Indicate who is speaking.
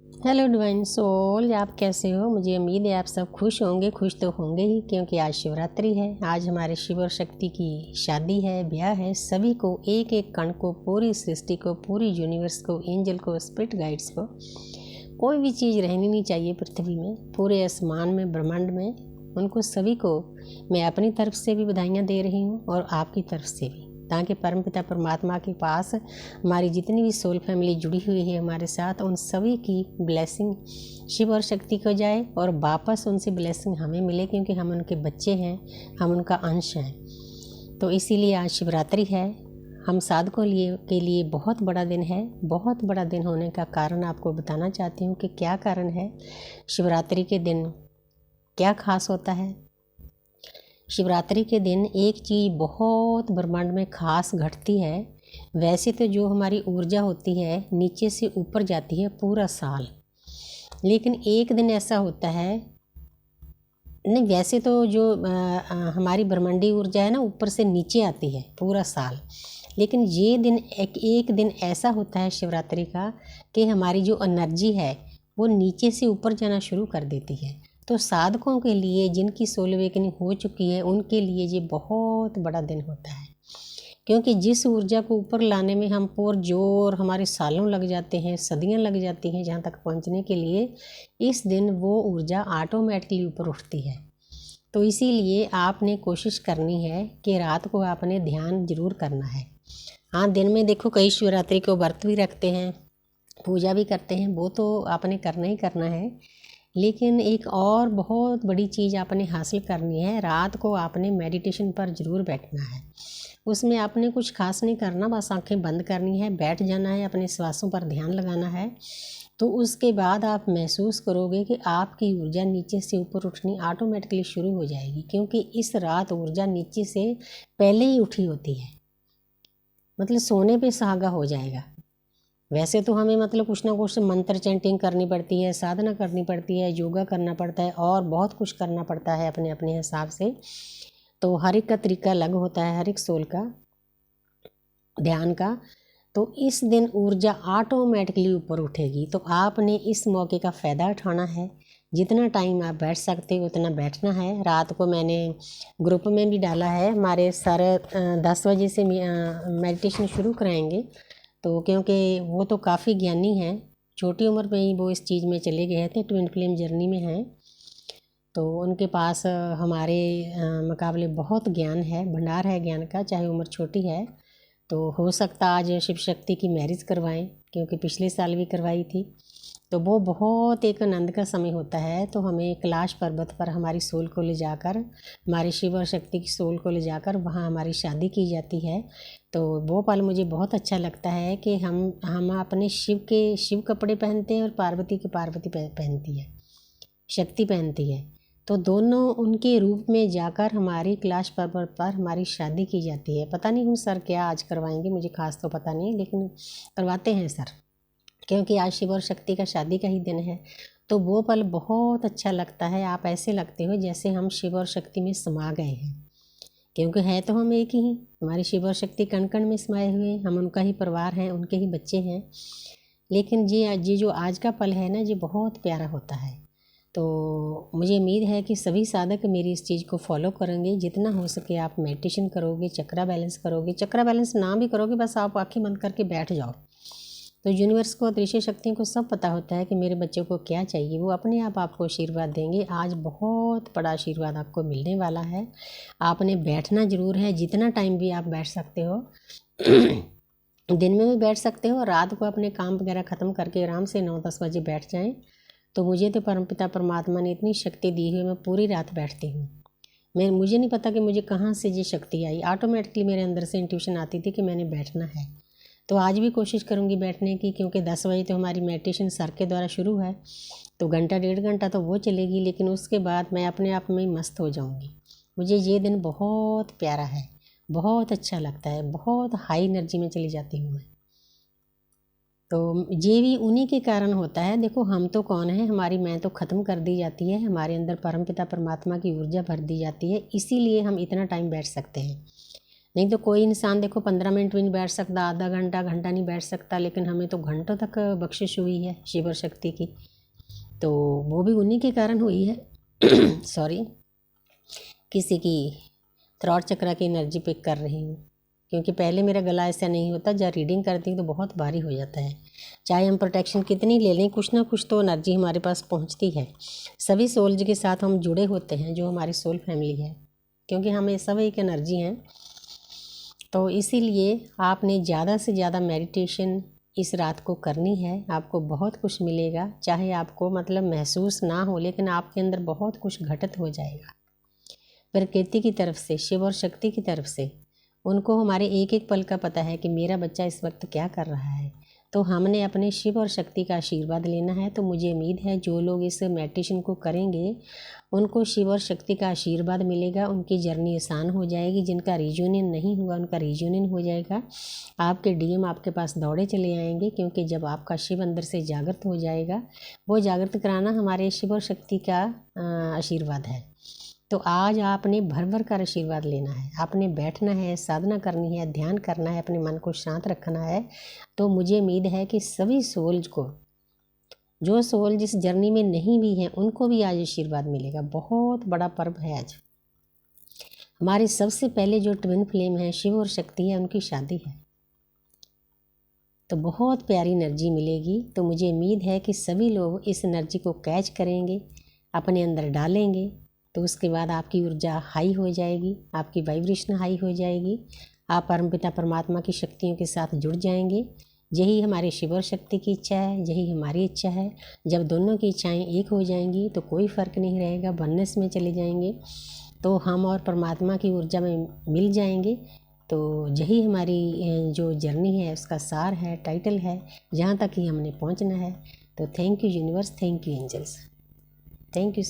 Speaker 1: Hello divine soul, आप कैसे हो? मुझे उम्मीद है आप सब खुश होंगे। खुश तो होंगे ही, क्योंकि आज शिवरात्रि है। आज हमारे शिव और शक्ति की शादी है, ब्याह है। सभी को, एक एक कण को, पूरी सृष्टि को, पूरी यूनिवर्स को, एंजल को, स्पिरिट गाइड्स को, कोई भी चीज़ रहनी नहीं चाहिए पृथ्वी में, पूरे आसमान में, ब्रह्मांड में। उनको सभी को मैं अपनी तरफ से भी बधाइयाँ दे रही हूँ और आपकी तरफ से भी, ताकि परमपिता परमात्मा के पास हमारी जितनी भी सोल फैमिली जुड़ी हुई है हमारे साथ, उन सभी की ब्लेसिंग शिव और शक्ति को जाए और वापस उनसे ब्लेसिंग हमें मिले, क्योंकि हम उनके बच्चे हैं, हम उनका अंश हैं। तो इसीलिए आज शिवरात्रि है। हम साधकों के लिए बहुत बड़ा दिन है। बहुत बड़ा दिन होने का कारण आपको बताना चाहती हूँ कि क्या कारण है। शिवरात्रि के दिन क्या खास होता है। शिवरात्रि के दिन एक चीज़ बहुत ब्रह्मांड में खास घटती है। वैसे तो जो हमारी ऊर्जा होती है नीचे से ऊपर जाती है पूरा साल, लेकिन एक दिन ऐसा होता है, नहीं वैसे तो जो हमारी ब्रह्मांडी ऊर्जा है ना, ऊपर से नीचे आती है पूरा साल। लेकिन ये दिन एक दिन ऐसा होता है शिवरात्रि का कि हमारी जो एनर्जी है वो नीचे से ऊपर जाना शुरू कर देती है। तो साधकों के लिए, जिनकी सोल अवेकनिंग हो चुकी है, उनके लिए ये बहुत बड़ा दिन होता है, क्योंकि जिस ऊर्जा को ऊपर लाने में हम पुरजोर हमारे सालों लग जाते हैं, सदियां लग जाती हैं जहाँ तक पहुँचने के लिए, इस दिन वो ऊर्जा ऑटोमेटिकली ऊपर उठती है। तो इसीलिए आपने कोशिश करनी है कि रात को आपने ध्यान जरूर करना है। हाँ, दिन में देखो कई शिवरात्रि को व्रत भी रखते हैं, पूजा भी करते हैं, वो तो आपने करना ही करना है। लेकिन एक और बहुत बड़ी चीज़ आपने हासिल करनी है, रात को आपने मेडिटेशन पर ज़रूर बैठना है। उसमें आपने कुछ खास नहीं करना, बस आंखें बंद करनी है, बैठ जाना है, अपने श्वासों पर ध्यान लगाना है। तो उसके बाद आप महसूस करोगे कि आपकी ऊर्जा नीचे से ऊपर उठनी ऑटोमेटिकली शुरू हो जाएगी, क्योंकि इस रात ऊर्जा नीचे से पहले ही उठी होती है, मतलब सोने पे सुहागा हो जाएगा। वैसे तो हमें मतलब कुछ ना कुछ मंत्र चैंटिंग करनी पड़ती है, साधना करनी पड़ती है, योगा करना पड़ता है और बहुत कुछ करना पड़ता है अपने अपने हिसाब से। तो हर एक का तरीका अलग होता है, हर एक सोल का, ध्यान का। तो इस दिन ऊर्जा ऑटोमेटिकली ऊपर उठेगी। तो आपने इस मौके का फ़ायदा उठाना है। जितना टाइम आप बैठ सकते हो उतना बैठना है। रात को मैंने ग्रुप में भी डाला है, हमारे सर 10 बजे से मेडिटेशन शुरू कराएंगे। तो क्योंकि वो तो काफ़ी ज्ञानी हैं, छोटी उम्र में ही वो इस चीज़ में चले गए थे, ट्विन फ्लेम जर्नी में हैं। तो उनके पास हमारे मुकाबले बहुत ज्ञान है, भंडार है ज्ञान का, चाहे उम्र छोटी है। तो हो सकता आज शिव शक्ति की मैरिज करवाएं, क्योंकि पिछले साल भी करवाई थी। तो वो बहुत एक आनंद का समय होता है। तो हमें कैलाश पर्वत पर हमारी सोल को ले जाकर, हमारी शिव और शक्ति की सोल को ले जाकर वहाँ हमारी शादी की जाती है। तो वो पल मुझे बहुत अच्छा लगता है कि हम अपने शिव कपड़े पहनते हैं और पार्वती की पार्वती पहनती है, शक्ति पहनती है। तो दोनों उनके रूप में जाकर हमारी कैलाश पर्वत पर हमारी शादी की जाती है। पता नहीं हम सर क्या आज करवाएंगे, मुझे खास तो पता नहीं, लेकिन करवाते हैं सर, क्योंकि आज शिव और शक्ति का शादी का ही दिन है। तो वो पल बहुत अच्छा लगता है। आप ऐसे लगते हो जैसे हम शिव और शक्ति में समा गए हैं, क्योंकि है तो हम एक ही, हमारी शिव और शक्ति कण कण में समाये हुए हैं, हम उनका ही परिवार हैं, उनके ही बच्चे हैं। लेकिन ये जो आज का पल है ना, ये बहुत प्यारा होता है। तो मुझे उम्मीद है कि सभी साधक मेरी इस चीज़ को फॉलो करेंगे। जितना हो सके आप मेडिटेशन करोगे, चक्रा बैलेंस करोगे। चक्रा बैलेंस ना भी करोगे, बस आप आंखें बंद करके बैठ जाओ। तो यूनिवर्स को, दृश्य शक्तियों को सब पता होता है कि मेरे बच्चों को क्या चाहिए, वो अपने आप आपको आशीर्वाद देंगे। आज बहुत बड़ा आशीर्वाद आपको मिलने वाला है। आपने बैठना ज़रूर है, जितना टाइम भी आप बैठ सकते हो दिन में भी बैठ सकते हो, रात को अपने काम वगैरह ख़त्म करके आराम से 9-10 बजे बैठ जाएं। तो मुझे तो परमपिता परमात्मा ने इतनी शक्ति दी है, मैं पूरी रात बैठती हूँ। मुझे नहीं पता कि मुझे कहाँ से ये शक्ति आई, ऑटोमेटिकली मेरे अंदर से इंट्यूशन आती थी कि मैंने बैठना है। तो आज भी कोशिश करूँगी बैठने की, क्योंकि 10 बजे तो हमारी मेडिटेशन सर के द्वारा शुरू है। तो घंटा 1.5 घंटा तो वो चलेगी, लेकिन उसके बाद मैं अपने आप में ही मस्त हो जाऊँगी। मुझे ये दिन बहुत प्यारा है, बहुत अच्छा लगता है, बहुत हाई एनर्जी में चली जाती हूँ मैं। तो ये भी उन्हीं के कारण होता है। देखो हम तो कौन है, हमारी मैं तो ख़त्म कर दी जाती है, हमारे अंदर परमपिता परमात्मा की ऊर्जा भर दी जाती है, इसीलिए हम इतना टाइम बैठ सकते हैं। नहीं तो कोई इंसान देखो 15 मिनट भी नहीं बैठ सकता, आधा घंटा घंटा नहीं बैठ सकता, लेकिन हमें तो घंटों तक बख्शिश हुई है शिव और शक्ति की। तो वो भी उन्हीं के कारण हुई है। सॉरी, किसी की थ्रॉट चक्र की एनर्जी पिक कर रही हूँ, क्योंकि पहले मेरा गला ऐसा नहीं होता, जब रीडिंग करती हूँ तो बहुत भारी हो जाता है। चाहे हम प्रोटेक्शन कितनी ले लें, कुछ ना कुछ तो एनर्जी हमारे पास पहुँचती है। सभी सोल्स के साथ हम जुड़े होते हैं, जो हमारी सोल फैमिली है, क्योंकि हमें सब एक एनर्जी हैं। तो इसीलिए आपने ज़्यादा से ज़्यादा मेडिटेशन इस रात को करनी है। आपको बहुत कुछ मिलेगा, चाहे आपको मतलब महसूस ना हो, लेकिन आपके अंदर बहुत कुछ घटित हो जाएगा प्रकृति की तरफ से, शिव और शक्ति की तरफ से। उनको हमारे एक एक पल का पता है कि मेरा बच्चा इस वक्त क्या कर रहा है। तो हमने अपने शिव और शक्ति का आशीर्वाद लेना है। तो मुझे उम्मीद है जो लोग इस मेडिटेशन को करेंगे उनको शिव और शक्ति का आशीर्वाद मिलेगा, उनकी जर्नी आसान हो जाएगी। जिनका रियूनियन नहीं हुआ उनका रियूनियन हो जाएगा। आपके डीएम आपके पास दौड़े चले आएंगे, क्योंकि जब आपका शिव अंदर से जागृत हो जाएगा, वो जागृत कराना हमारे शिव और शक्ति का आशीर्वाद है। तो आज आपने भर भर कर आशीर्वाद लेना है, आपने बैठना है, साधना करनी है, ध्यान करना है, अपने मन को शांत रखना है। तो मुझे उम्मीद है कि सभी सोल्स को, जो सोल जिस जर्नी में नहीं भी हैं, उनको भी आज आशीर्वाद मिलेगा। बहुत बड़ा पर्व है आज। हमारे सबसे पहले जो ट्विन फ्लेम है, शिव और शक्ति है, उनकी शादी है। तो बहुत प्यारी एनर्जी मिलेगी। तो मुझे उम्मीद है कि सभी लोग इस एनर्जी को कैच करेंगे, अपने अंदर डालेंगे, तो उसके बाद आपकी ऊर्जा हाई हो जाएगी, आपकी वाइब्रेशन हाई हो जाएगी। आप परमपिता परमात्मा की शक्तियों के साथ जुड़ जाएंगे। यही हमारे शिव और शक्ति की इच्छा है, यही हमारी इच्छा है। जब दोनों की इच्छाएं एक हो जाएंगी तो कोई फ़र्क नहीं रहेगा, वननेस में चले जाएंगे, तो हम और परमात्मा की ऊर्जा में मिल जाएंगे। तो यही हमारी जो जर्नी है उसका सार है, टाइटल है, जहाँ तक ही हमने पहुँचना है। तो thank you universe, thank you angels, thank you.